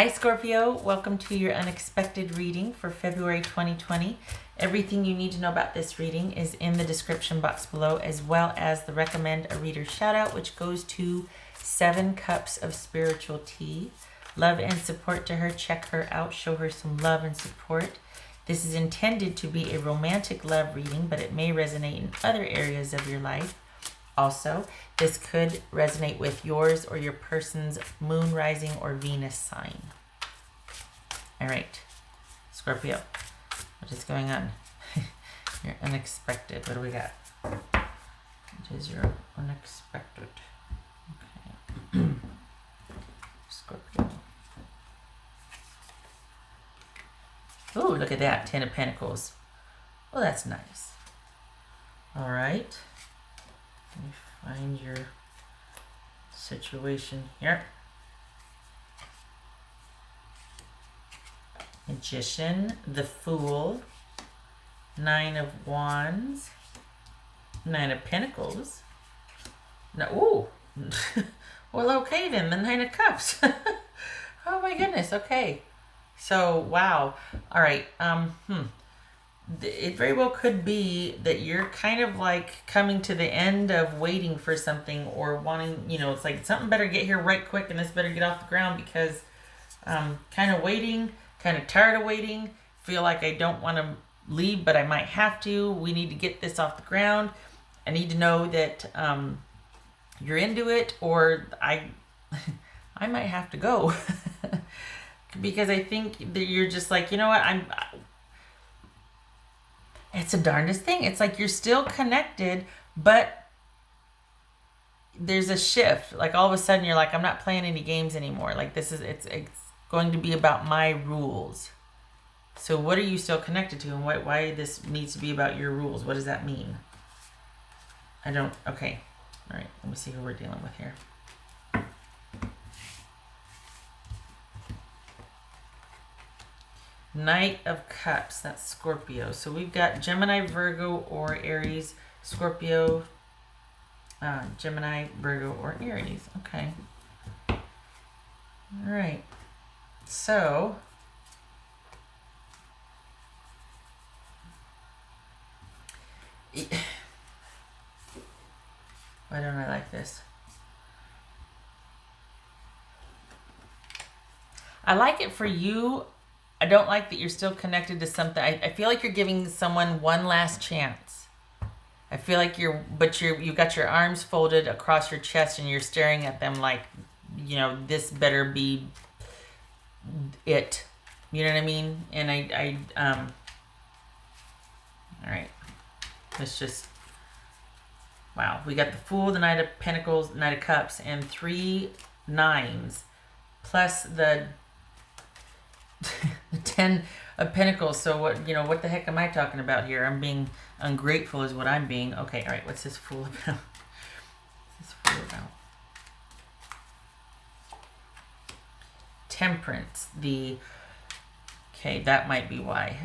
Hi Scorpio, welcome to your unexpected reading for February 2020. Everything you need to know about this reading is in the description box below, as well as the recommend a reader shout out, which goes to 7 Cups of Spiritual Tea. Love and support to her. Check her out, show her some love and support. This is intended to be a romantic love reading, but it may resonate in other areas of your life. Also, this could resonate with yours or your person's moon, rising, or Venus sign. All right, Scorpio, what is going on? You're unexpected. What do we got? What is your unexpected? Okay. Scorpio. Oh, look at that. 10 of Pentacles. Well, that's nice. All right. Let me find your situation here. Magician, the Fool, 9 of Wands, 9 of Pentacles. No, ooh. Well, okay then, the 9 of Cups. Oh my goodness, okay. So, wow. All right, it very well could be that you're kind of like coming to the end of waiting for something, or wanting, you know, it's like something better get here right quick and this better get off the ground, because kind of waiting, kind of tired of waiting, feel like I don't want to leave, but I might have to. We need to get this off the ground. I need to know that you're into it, or I might have to go. Because I think that you're just like, you know what, it's a darndest thing. It's like you're still connected, but there's a shift. Like all of a sudden you're like, I'm not playing any games anymore. Like this is, it's going to be about my rules. So what are you still connected to, and why this needs to be about your rules? What does that mean? Okay. All right, let me see who we're dealing with here. Knight of Cups, that's Scorpio. So we've got Gemini, Virgo, or Aries. Scorpio, Gemini, Virgo, or Aries. Okay. All right. So, why don't I like this? I like it for you. I don't like that you're still connected to something. I feel like you're giving someone one last chance. I feel like you've got your arms folded across your chest and you're staring at them like, you know, this better be it. You know what I mean? And all right. Let's just, wow. We got the Fool, the Knight of Pentacles, Knight of Cups, and 3 9s, plus the 10 of Pentacles. So what the heck am I talking about here? I'm being ungrateful is what I'm being. Okay, all right, what's this Fool about? What's this Fool about? Temperance. Okay, that might be why.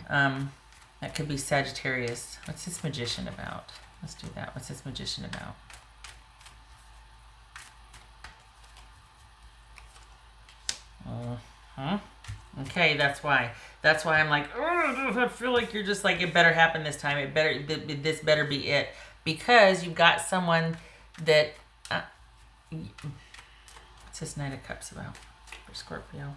That could be Sagittarius. What's this Magician about? Let's do that. What's this Magician about? Okay, that's why. That's why I'm like, I feel like you're just like, it better happen this time. This better be it. Because you've got someone that, what's this Knight of Cups about for Scorpio?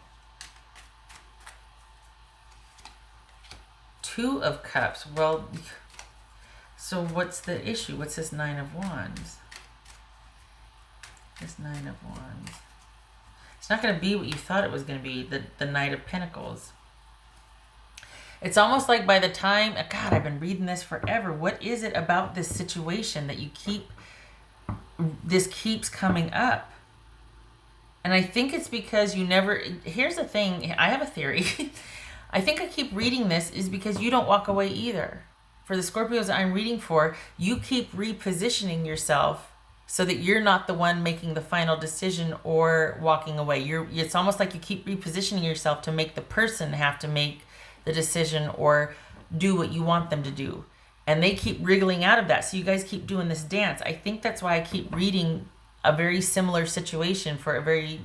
2 of Cups. Well, so what's the issue? What's this 9 of Wands? This 9 of Wands. It's not going to be what you thought it was going to be, the Knight of Pentacles. It's almost like by the time, God, I've been reading this forever. What is it about this situation that this keeps coming up? And I think it's because here's the thing, I have a theory. I think I keep reading this is because you don't walk away either. For the Scorpios I'm reading for, you keep repositioning yourself so that you're not the one making the final decision or walking away. It's almost like you keep repositioning yourself to make the person have to make the decision or do what you want them to do. And they keep wriggling out of that. So you guys keep doing this dance. I think that's why I keep reading a very similar situation for a very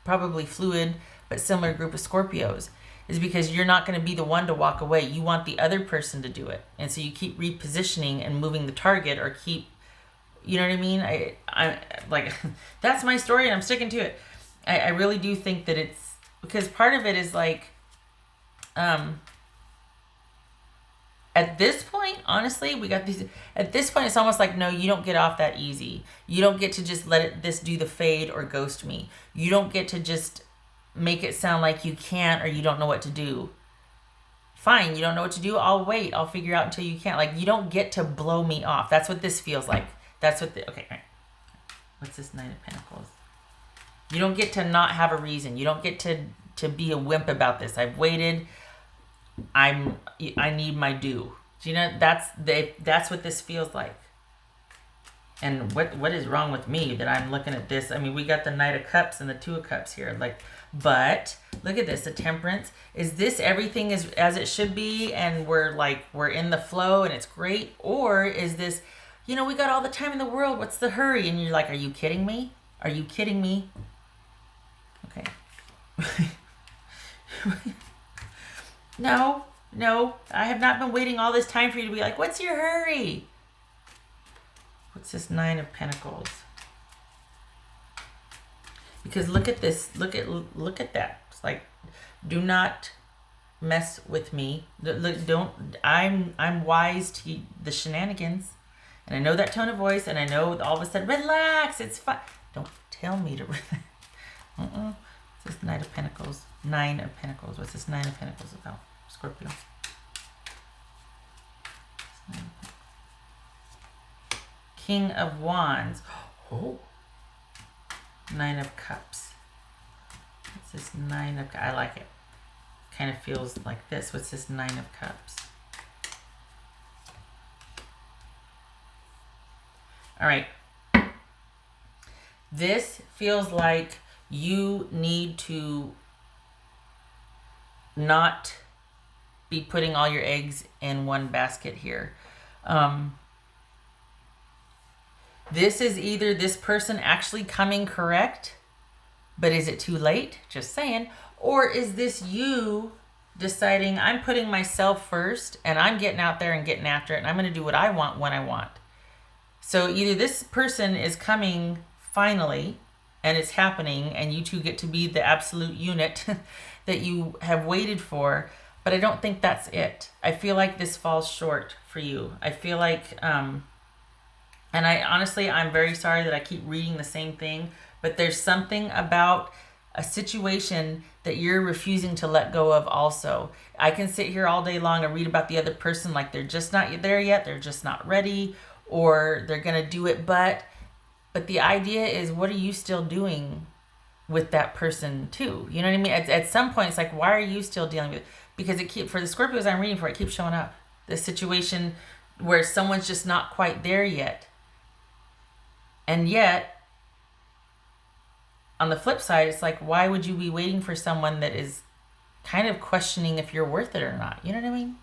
probably fluid but similar group of Scorpios, is because you're not going to be the one to walk away. You want the other person to do it. And so you keep repositioning and moving the target, or keep, you know what I mean? I like, that's my story and I'm sticking to it. I really do think that it's, because part of it is like, at this point, honestly, we got these, at this point, it's almost like, no, you don't get off that easy. You don't get to just let this do the fade or ghost me. You don't get to just make it sound like you can't or you don't know what to do. Fine, you don't know what to do. I'll wait. I'll figure out until you can't. Like, you don't get to blow me off. That's what this feels like. That's what okay, all right. What's this Nine of Pentacles? You don't get to not have a reason. You don't get to be a wimp about this. I've waited. I need my due. Do you know, that's what this feels like. And what is wrong with me that I'm looking at this? I mean, we got the Knight of Cups and the Two of Cups here. Like, but look at this, the Temperance. Is this everything is as it should be and we're in the flow and it's great? Or is this, you know, we got all the time in the world, what's the hurry? And you're like, are you kidding me? Are you kidding me? Okay. No, I have not been waiting all this time for you to be like, what's your hurry? What's this Nine of Pentacles? Because look at this, look at that. It's like, do not mess with me. Look, don't, I'm wise to the shenanigans. And I know that tone of voice, and I know all of a sudden, relax, it's fine. Don't tell me to relax. What's this Knight of Pentacles? Nine of Pentacles. What's this Nine of Pentacles about? Scorpio. King of Wands. Oh. Nine of Cups. What's this Nine of Cups? I like it. Kind of feels like this. What's this Nine of Cups? All right. This feels like you need to not be putting all your eggs in one basket here. This is either this person actually coming correct, but is it too late? Just saying. Or is this you deciding, I'm putting myself first and I'm getting out there and getting after it and I'm going to do what I want when I want. So either this person is coming finally and it's happening and you two get to be the absolute unit that you have waited for, but I don't think that's it. I feel like this falls short for you. I feel like, and I honestly, I'm very sorry that I keep reading the same thing, but there's something about a situation that you're refusing to let go of also. I can sit here all day long and read about the other person like they're just not there yet, they're just not ready, or they're going to do it, but the idea is, what are you still doing with that person too? You know what I mean? At some point, it's like, why are you still dealing with it? Because for the Scorpios I'm reading for, it keeps showing up. This situation where someone's just not quite there yet. And yet, on the flip side, it's like, why would you be waiting for someone that is kind of questioning if you're worth it or not? You know what I mean?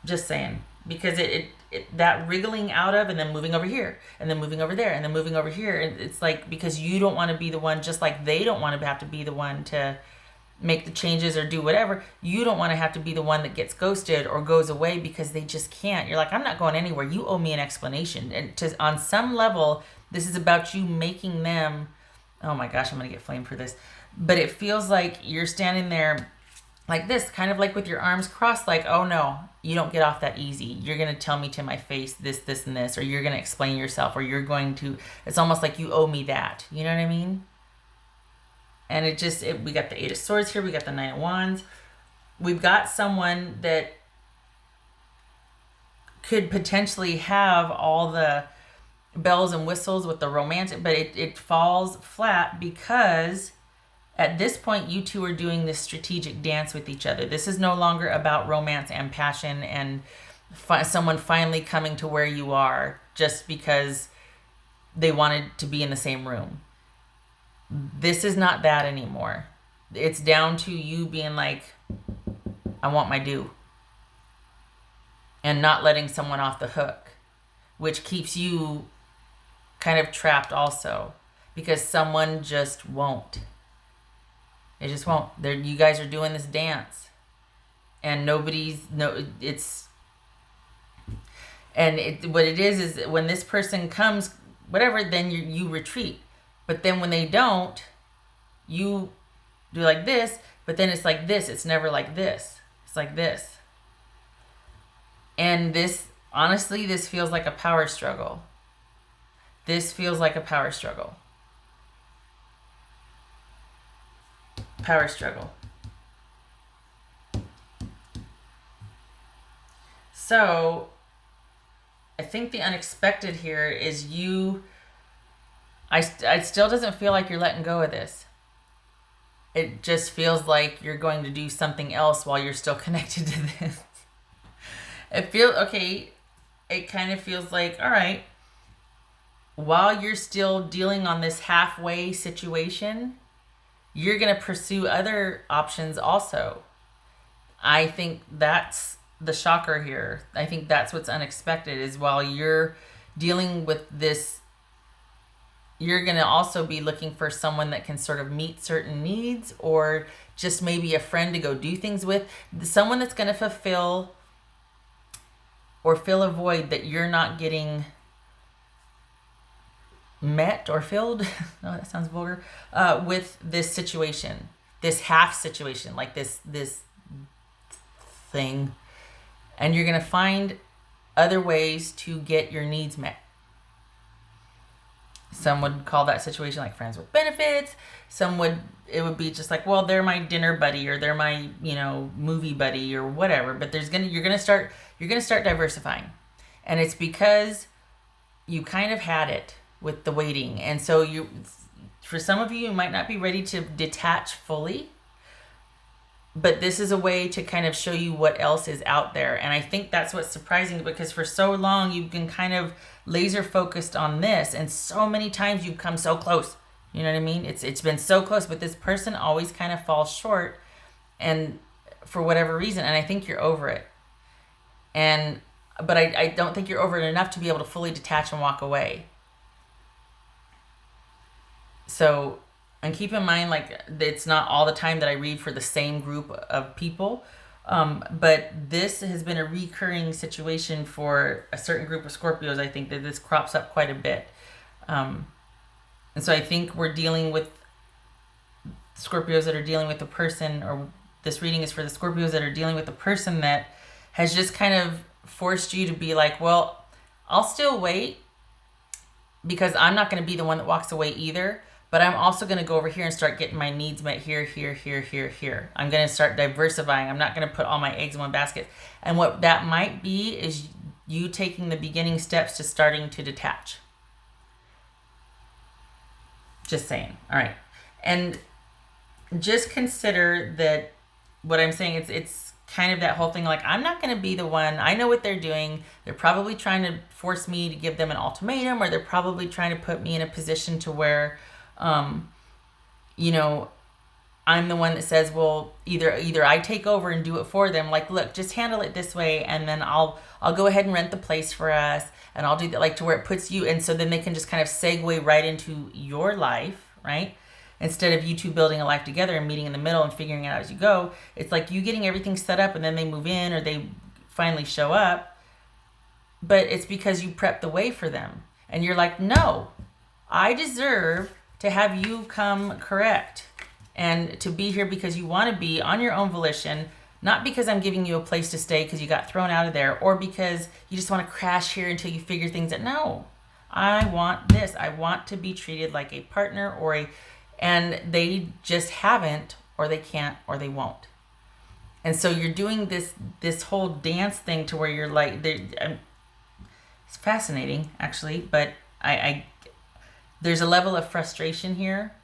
Just saying. Because it that wriggling out of and then moving over here and then moving over there and then moving over here. It's like, because you don't want to be the one, just like they don't want to have to be the one to make the changes or do whatever. You don't want to have to be the one that gets ghosted or goes away because they just can't. You're like, I'm not going anywhere. You owe me an explanation. And on some level, this is about you making them, oh my gosh, I'm going to get flamed for this. But it feels like you're standing there like this, kind of like with your arms crossed, like, oh no, you don't get off that easy. You're going to tell me to my face this, and this, or you're going to explain yourself, or you're going to, it's almost like you owe me that. You know what I mean? And we got the Eight of Swords here. We got the Nine of Wands. We've got someone that could potentially have all the bells and whistles with the romantic, but it falls flat because at this point, you two are doing this strategic dance with each other. This is no longer about romance and passion and someone finally coming to where you are just because they wanted to be in the same room. This is not that anymore. It's down to you being like, I want my due. And not letting someone off the hook, which keeps you kind of trapped also because someone just won't. It just won't. You guys are doing this dance, and what it is when this person comes, whatever, then you retreat. But then when they don't, you do like this. But then it's like this. It's never like this. It's like this. And this, honestly, this feels like a power struggle. This feels like a power struggle. Power struggle. So, I think the unexpected here is it still doesn't feel like you're letting go of this. It just feels like you're going to do something else while you're still connected to this. It kind of feels like, all right, while you're still dealing on this halfway situation, you're going to pursue other options also. I think that's the shocker here. I think that's what's unexpected, is while you're dealing with this, you're going to also be looking for someone that can sort of meet certain needs, or just maybe a friend to go do things with. Someone that's going to fulfill or fill a void that you're not getting met or filled. No, that sounds vulgar. With this situation, this half situation, like this thing. And you're going to find other ways to get your needs met. Some would call that situation like friends with benefits. It would be just like, well, they're my dinner buddy, or they're my, movie buddy, or whatever. But you're gonna start diversifying. And it's because you kind of had it with the waiting. And so for some of you might not be ready to detach fully, but this is a way to kind of show you what else is out there. And I think that's what's surprising, because for so long you've been kind of laser focused on this, and so many times you've come so close. You know what I mean? It's been so close, but this person always kind of falls short, and for whatever reason. And I think you're over it. But I don't think you're over it enough to be able to fully detach and walk away. So, and keep in mind, like, it's not all the time that I read for the same group of people. But this has been a recurring situation for a certain group of Scorpios. I think that this crops up quite a bit. And so I think we're dealing with Scorpios that are dealing with a person, or this reading is for the Scorpios that are dealing with a person that has just kind of forced you to be like, well, I'll still wait, because I'm not going to be the one that walks away either. But I'm also going to go over here and start getting my needs met here. I'm going to start diversifying. I'm not going to put all my eggs in one basket. And what that might be is you taking the beginning steps to starting to detach. Just saying. All right. And just consider that what I'm saying, it's kind of that whole thing, like, I'm not going to be the one. I know what they're doing. They're probably trying to force me to give them an ultimatum, or they're probably trying to put me in a position to where I'm the one that says, well, either I take over and do it for them. Like, look, just handle it this way. And then I'll go ahead and rent the place for us. And I'll do that, like, to where it puts you. And so then they can just kind of segue right into your life, right? Instead of you two building a life together and meeting in the middle and figuring it out as you go. It's like you getting everything set up, and then they move in, or they finally show up. But it's because you prepped the way for them. And you're like, no, I deserve to have you come correct, and to be here because you want to be on your own volition, not because I'm giving you a place to stay because you got thrown out of there, or because you just want to crash here until you figure things out. No, I want this. I want to be treated like a partner, and they just haven't, or they can't, or they won't. And so you're doing this whole dance thing to where you're like, it's fascinating actually, but there's a level of frustration here.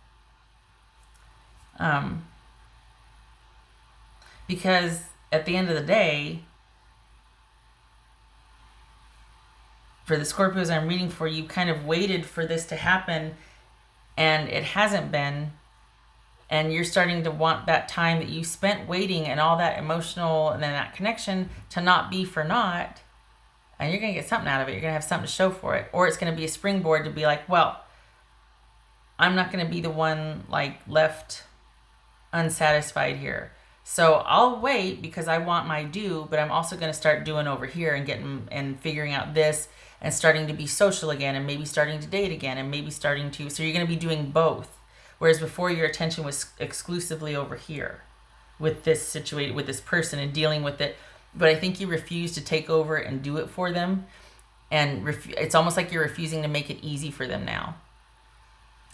Because at the end of the day, for the Scorpios I'm reading for, you kind of waited for this to happen, and it hasn't been. And you're starting to want that time that you spent waiting and all that emotional and then that connection to not be for naught. And you're going to get something out of it. You're going to have something to show for it. Or it's going to be a springboard to be like, well, I'm not going to be the one like left unsatisfied here. So I'll wait because I want my due, but I'm also going to start doing over here and getting and figuring out this and starting to be social again and maybe starting to date again and maybe starting to, so you're going to be doing both. Whereas before your attention was exclusively over here with this situation, with this person and dealing with it. But I think you refuse to take over and do it for them. And it's almost like you're refusing to make it easy for them now.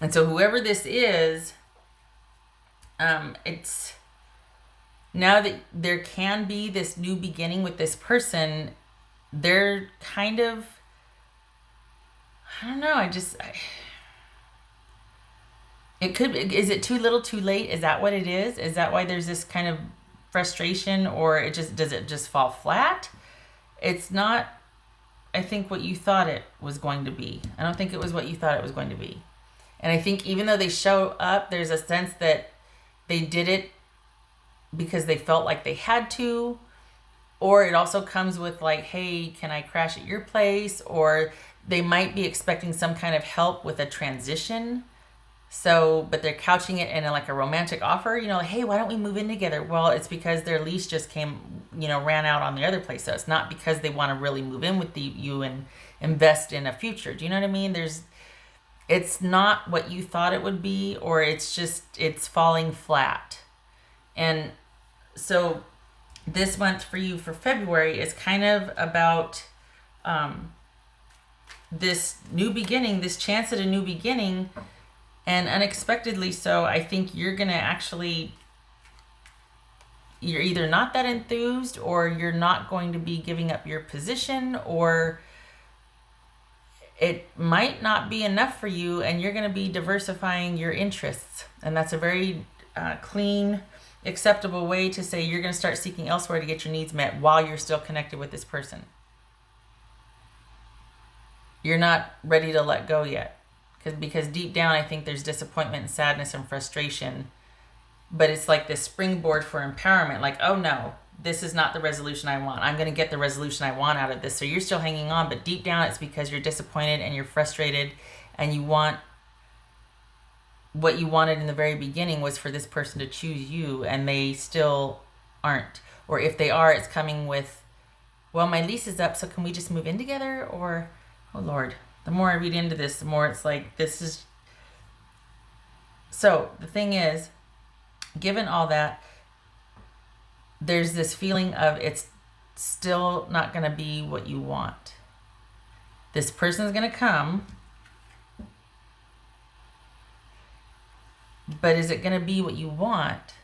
And so whoever this is, it's now that there can be this new beginning with this person, they're kind of, I don't know, it could, is it too little too late? Is that what it is? Is that why there's this kind of frustration, or does it just fall flat? It's not, I think, what you thought it was going to be. I don't think it was what you thought it was going to be. And I think even though they show up, there's a sense that they did it because they felt like they had to, or it also comes with like, hey, can I crash at your place? Or they might be expecting some kind of help with a transition. So, but they're couching it in like a romantic offer, like, hey, why don't we move in together? Well, it's because their lease just ran out on the other place. So it's not because they want to really move in with you and invest in a future. Do you know what I mean? It's not what you thought it would be, or it's falling flat. And so this month for you for February is kind of about this new beginning, this chance at a new beginning. And unexpectedly so, I think you're going to actually, you're either not that enthused, or you're not going to be giving up your position, or it might not be enough for you and you're going to be diversifying your interests. And that's a very clean, acceptable way to say you're going to start seeking elsewhere to get your needs met while you're still connected with this person. You're not ready to let go yet. Because deep down, I think there's disappointment and sadness and frustration. But it's like this springboard for empowerment. Like, oh no, this is not the resolution I want. I'm going to get the resolution I want out of this. So you're still hanging on. But deep down, it's because you're disappointed and you're frustrated. And you want what you wanted in the very beginning was for this person to choose you. And they still aren't. Or if they are, it's coming with, well, my lease is up. So can we just move in together? Or, oh Lord. The more I read into this, the more it's like, this is... So, the thing is, given all that, there's this feeling of it's still not going to be what you want. This person's going to come, but is it going to be what you want?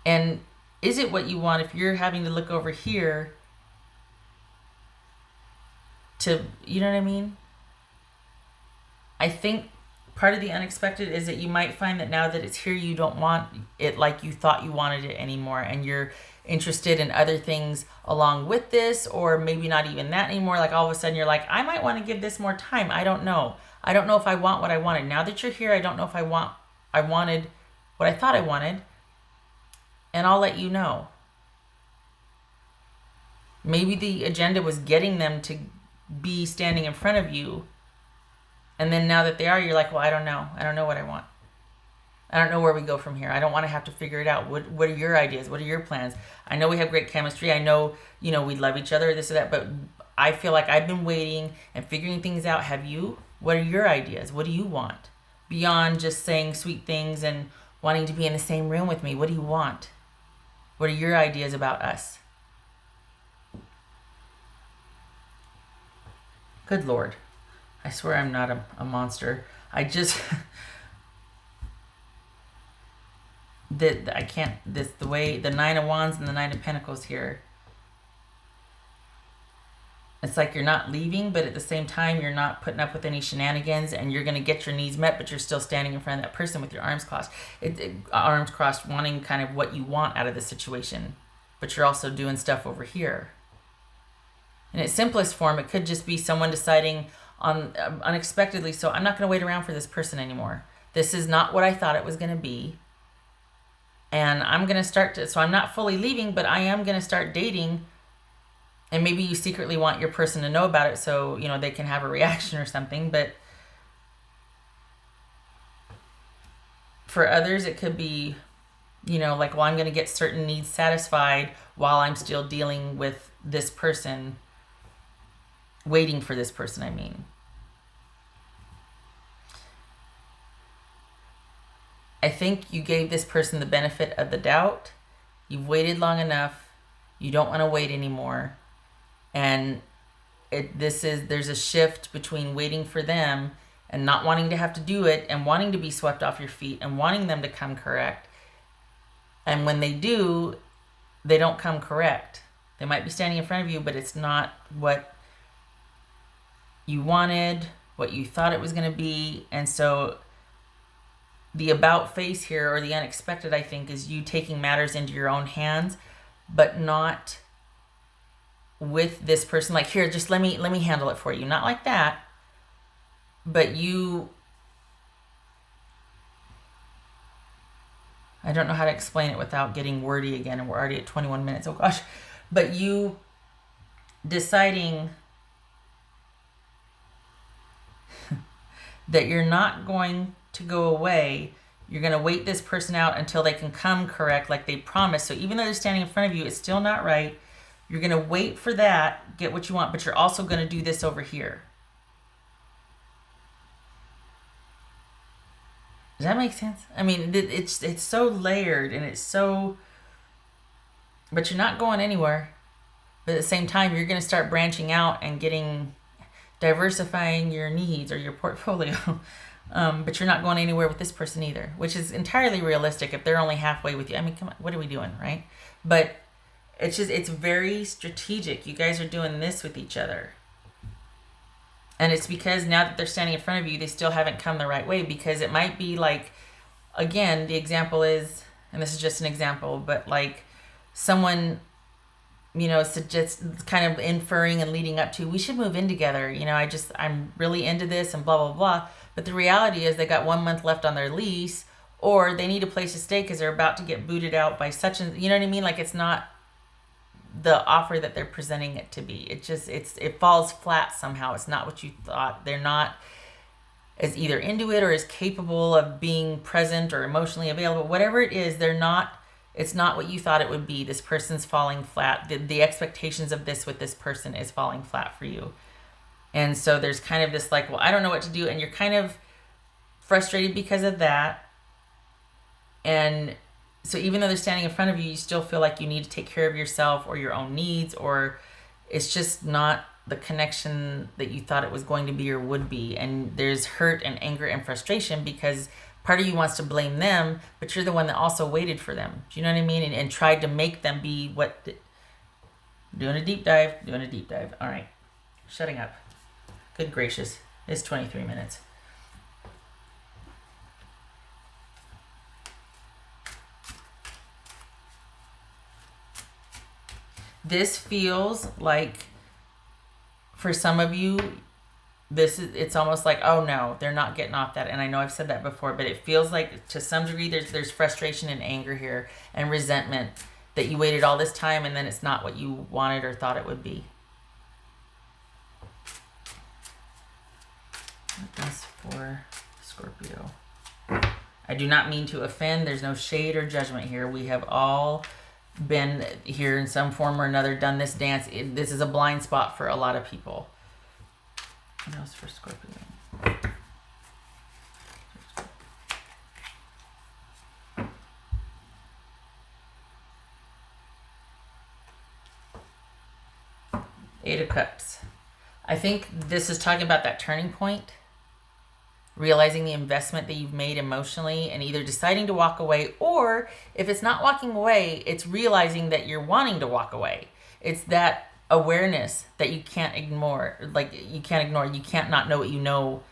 And is it what you want if you're having to look over here to, you know what I mean? I think part of the unexpected is that you might find that now that it's here, you don't want it like you thought you wanted it anymore. And you're interested in other things along with this, or maybe not even that anymore. Like all of a sudden you're like, I might want to give this more time. I don't know. I don't know if I want what I wanted. Now that you're here, I don't know if I wanted what I thought I wanted. And I'll let you know. Maybe the agenda was getting them to be standing in front of you, and then now that they are, you're like, well, I don't know what I want. I don't know where we go from here. I don't want to have to figure it out. What are your ideas? What are your plans? I know we have great chemistry. I know we love each other, this or that, but I feel like I've been waiting and figuring things out. Have you? What are your ideas? What do you want beyond just saying sweet things and wanting to be in the same room with me? What do you want? What are your ideas about us? Good Lord. I swear I'm not a monster. I just... I can't... the way... The Nine of Wands and the Nine of Pentacles here. It's like you're not leaving, but at the same time, you're not putting up with any shenanigans, and you're going to get your needs met, but you're still standing in front of that person with your arms crossed. Arms crossed, wanting kind of what you want out of the situation. But you're also doing stuff over here. In its simplest form, it could just be someone deciding on unexpectedly, so I'm not going to wait around for this person anymore. This is not what I thought it was going to be. And I'm going to start to, so I'm not fully leaving, but I am going to start dating. And maybe you secretly want your person to know about it so, they can have a reaction or something. But For others, it could be, you know, like, well, I'm going to get certain needs satisfied while I'm still dealing with this person, waiting for this person, I mean. I think you gave this person the benefit of the doubt. You've waited long enough. You don't want to wait anymore. And there's a shift between waiting for them and not wanting to have to do it and wanting to be swept off your feet and wanting them to come correct. And when they do, they don't come correct. They might be standing in front of you, but it's not what you wanted, what you thought it was going to be. And so the about face here, or the unexpected, I think, is you taking matters into your own hands, but not with this person. Like, here, just let me handle it for you. Not like that, but you, I don't know how to explain it without getting wordy again, and we're already at 21 minutes. Oh gosh. But you deciding that you're not going to go away. You're going to wait this person out until they can come correct like they promised. So even though they're standing in front of you, it's still not right. You're going to wait for that, get what you want, but you're also going to do this over here. Does that make sense? I mean, it's so layered, and it's so, but you're not going anywhere. But at the same time, you're going to start branching out and diversifying your needs or your portfolio. But you're not going anywhere with this person either, which is entirely realistic if they're only halfway with you. I mean, come on, what are we doing, right? But it's very strategic. You guys are doing this with each other. And it's because now that they're standing in front of you, they still haven't come the right way, because it might be like, again, the example is, and this is just an example, but like someone, you know, suggests, kind of inferring and leading up to, we should move in together. You know, I'm really into this and blah, blah, blah. But the reality is they got 1 month left on their lease, or they need a place to stay because they're about to get booted out by such and, you know what I mean? Like, it's not the offer that they're presenting it to be. It falls flat somehow. It's not what you thought. They're not as either into it or as capable of being present or emotionally available. Whatever it is, it's not what you thought it would be. This person's falling flat. The expectations of this with this person is falling flat for you. And so there's kind of this like, well, I don't know what to do. And you're kind of frustrated because of that. And so even though they're standing in front of you, you still feel like you need to take care of yourself or your own needs, or it's just not the connection that you thought it was going to be or would be. And there's hurt and anger and frustration because part of you wants to blame them, but you're the one that also waited for them. Do you know what I mean? And tried to make them be what... Doing a deep dive. All right. Shutting up. Good gracious. It's 23 minutes. This feels like, for some of you, it's almost like, oh no, they're not getting off that. And I know I've said that before, but it feels like to some degree there's frustration and anger here and resentment that you waited all this time and then it's not what you wanted or thought it would be. That's for Scorpio. I do not mean to offend. There's no shade or judgment here. We have all been here in some form or another, done this dance. This is a blind spot for a lot of people. What else for Scorpio? Eight of Cups. I think this is talking about that turning point. Realizing the investment that you've made emotionally and either deciding to walk away, or if it's not walking away, it's realizing that you're wanting to walk away. It's that awareness that you can't ignore. Like, you can't ignore. You can't not know what you know.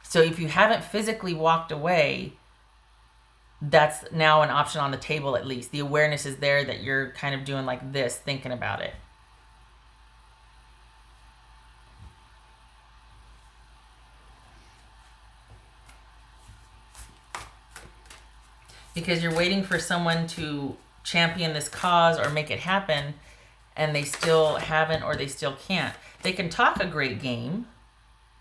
So if you haven't physically walked away, that's now an option on the table at least. The awareness is there that you're kind of doing like this, thinking about it. Because you're waiting for someone to champion this cause or make it happen, and they still haven't, or they still can't. They can talk a great game,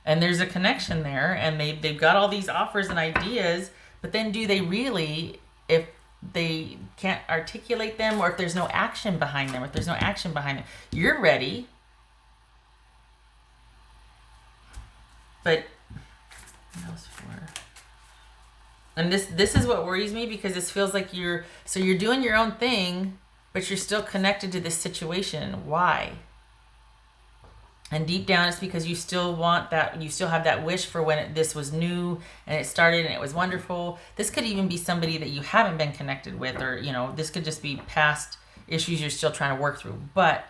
and there's a connection there, and they've got all these offers and ideas, But then do they really, if they can't articulate them, or if there's no action behind them, you're ready. But what else for? And this is what worries me, because this feels like you're doing your own thing, but you're still connected to this situation. Why? And deep down, it's because you still want that, you still have that wish for when this was new and it started and it was wonderful. This could even be somebody that you haven't been connected with, or, this could just be past issues you're still trying to work through. But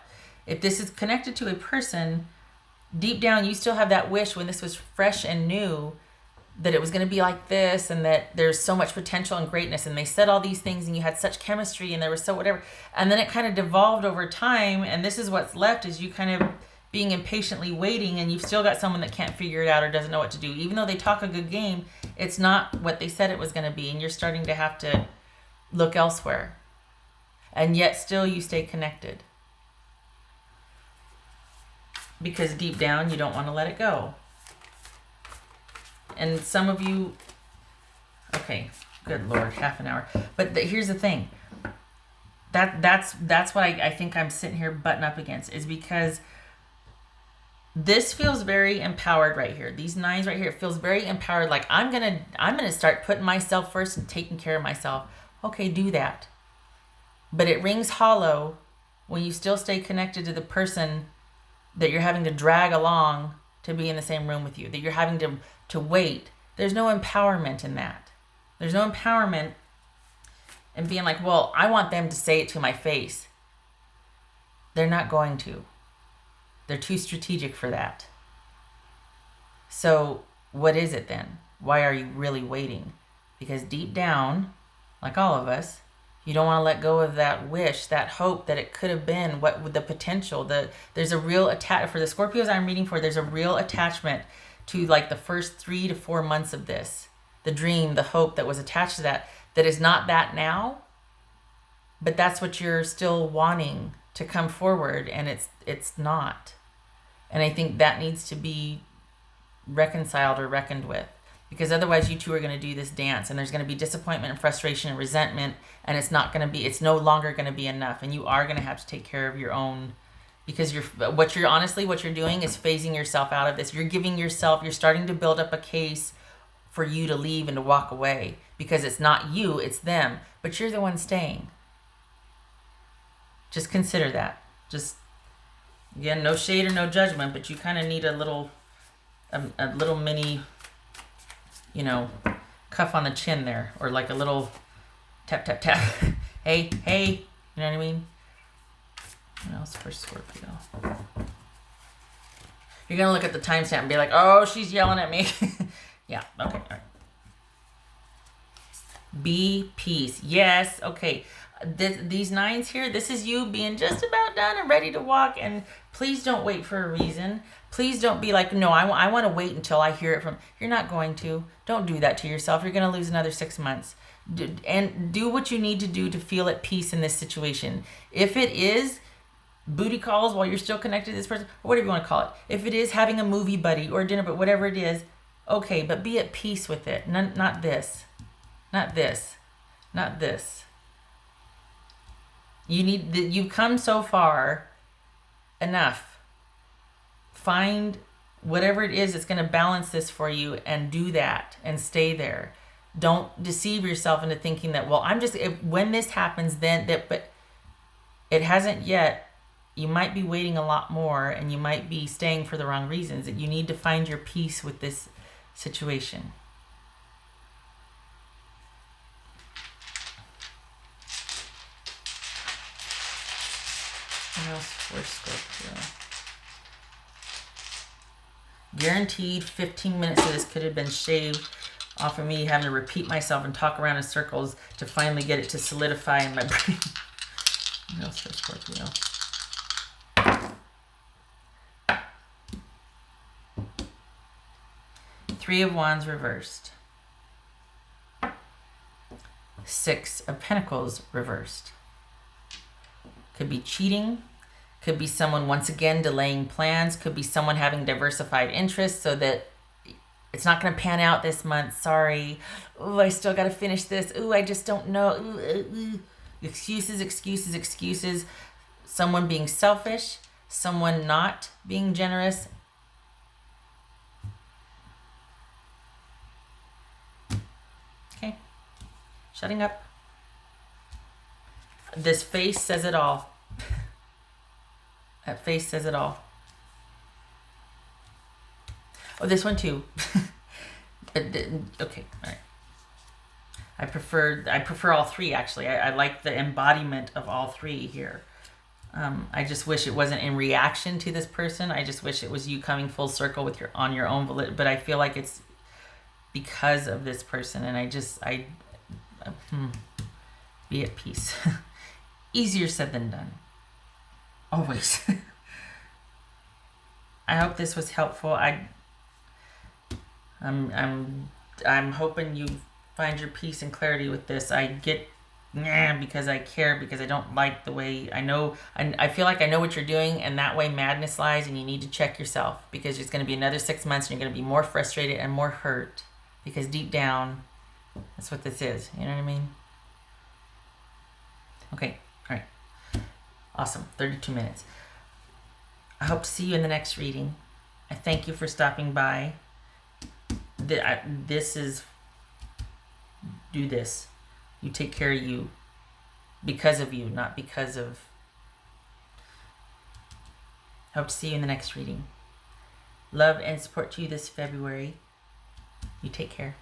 if this is connected to a person, deep down, you still have that wish when this was fresh and new, that it was going to be like this, and that there's so much potential and greatness, and they said all these things, and you had such chemistry, and there was so whatever. And then it kind of devolved over time, and this is what's left, is you kind of being impatiently waiting, and you've still got someone that can't figure it out or doesn't know what to do. Even though they talk a good game, it's not what they said it was going to be, and you're starting to have to look elsewhere. And yet still you stay connected. Because deep down you don't want to let it go. And some of you, okay, good Lord, half an hour. But here's the thing. That's what I think I'm sitting here butting up against, is because this feels very empowered right here. These 9s right here, it feels very empowered. Like I'm gonna start putting myself first and taking care of myself. Okay, do that. But it rings hollow when you still stay connected to the person that you're having to drag along to be in the same room with you, that you're having to wait. There's no empowerment in that. There's no empowerment in being like, well, I want them to say it to my face. They're not going to. They're too strategic for that. So what is it then? Why are you really waiting? Because deep down, like all of us, you don't want to let go of that wish, that hope that it could have been, what with the potential. There's a real attachment for the Scorpios I'm reading for. There's a real attachment to like the first 3 to 4 months of this, the dream, the hope that was attached to that is not that now, but that's what you're still wanting to come forward, and it's not. And I think that needs to be reconciled or reckoned with. Because otherwise you two are going to do this dance, and there's going to be disappointment and frustration and resentment, and it's no longer going to be enough. And you are going to have to take care of your own, because what you're doing is phasing yourself out of this. You're starting to build up a case for you to leave and to walk away, because it's not you, it's them, but you're the one staying. Just consider that. Just, again, no shade or no judgment, but you kind of need a little mini, cuff on the chin there, or like a little tap, tap, tap. hey, you know what I mean? What else for Scorpio? You're going to look at the timestamp and be like, oh, she's yelling at me. Yeah, okay, all right. Be peace. Yes, okay. These 9s here, this is you being just about done and ready to walk, and please don't wait for a reason. Please don't be like, no, I want to wait until I hear it from... You're not going to. Don't do that to yourself. You're going to lose another 6 months. And do what you need to do to feel at peace in this situation. If it is booty calls while you're still connected to this person, or whatever you want to call it. If it is having a movie buddy or dinner, but whatever it is, okay, but be at peace with it. Not this. Not this. Not this. You've come so far. Enough. Find whatever it is that's going to balance this for you, and do that and stay there. Don't deceive yourself into thinking that, well, when this happens, then that, but it hasn't yet. You might be waiting a lot more, and you might be staying for the wrong reasons. You need to find your peace with this situation. What else for Scorpio? Guaranteed 15 minutes of this could have been shaved off of me having to repeat myself and talk around in circles to finally get it to solidify in my brain. What else for Scorpio? Three of Wands reversed. 6 of Pentacles reversed. Could be cheating. Could be someone once again delaying plans. Could be someone having diversified interests so that it's not going to pan out this month. Sorry. Oh, I still got to finish this. Oh, I just don't know. Ooh. Excuses, excuses, excuses. Someone being selfish, someone not being generous. Okay. Shutting up. This face says it all. That face says it all. Oh, this one too. Okay, all right. I prefer all three, actually. I like the embodiment of all three here. I just wish it wasn't in reaction to this person. I just wish it was you coming full circle with on your own validity. But I feel like it's because of this person, and be at peace. Easier said than done. Always. I hope this was helpful. I'm hoping you find your peace and clarity with this. I get because I care, because I don't like the way I feel like I know what you're doing, and that way madness lies, and you need to check yourself, because it's going to be another 6 months and you're going to be more frustrated and more hurt, because deep down that's what this is. You know what I mean? Okay. All right. Awesome. 32 minutes. I hope to see you in the next reading. I thank you for stopping by. This is, do this. You take care of you, because of you, not because of. Hope to see you in the next reading. Love and support to you this February. You take care.